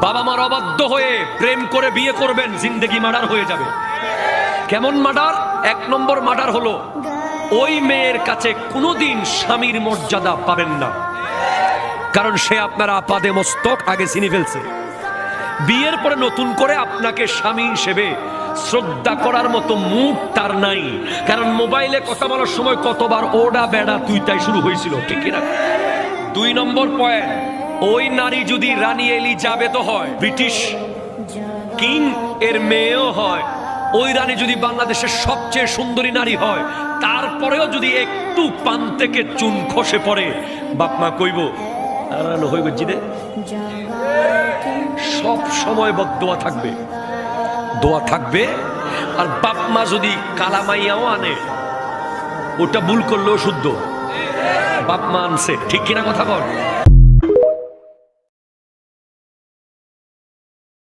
বাবা মার অবাধ্য হয়ে প্রেম করে বিয়ে করবেন, জিন্দেগি মার্ডার হয়ে যাবে। কেমন মার্ডার? এক নম্বর মার্ডার হলো ওই মেয়ের কাছে কোনোদিন স্বামীর মর্যাদা পাবেন না, কারণ সে আপনার আপাদে মস্তক আগে চিনি ফেলছে। বিয়ের পরে নতুন করে আপনাকে স্বামী হিসেবে শ্রদ্ধা করার মতো মুড তার নাই, কারণ মোবাইলে কথা বলার সময় কতবার ওডা বেড়া তুই তাই শুরু হয়েছিল, ঠিক কিনা? 2 নম্বর পয়েন্ট, ওই নারী যদি রানী এলিজাবেথ হয়, ব্রিটিশ কিং এর মেয়েও হয়, ওই রানী যদি বাংলাদেশের সবচেয়ে সুন্দরী নারী হয়, তারপরেও যদি একটু পান থেকে চুন খসে পড়ে, বাপ মা কইব আরানো হইব জিদে। সব সময় বদদোয়া থাকবে, দোয়া থাকবে। আর বাপ মা যদি কালামাইয়াও আনে, ওটা ভুল করলেও শুদ্ধ, বাপ মা আনছে, ঠিক কিনা কথা বল?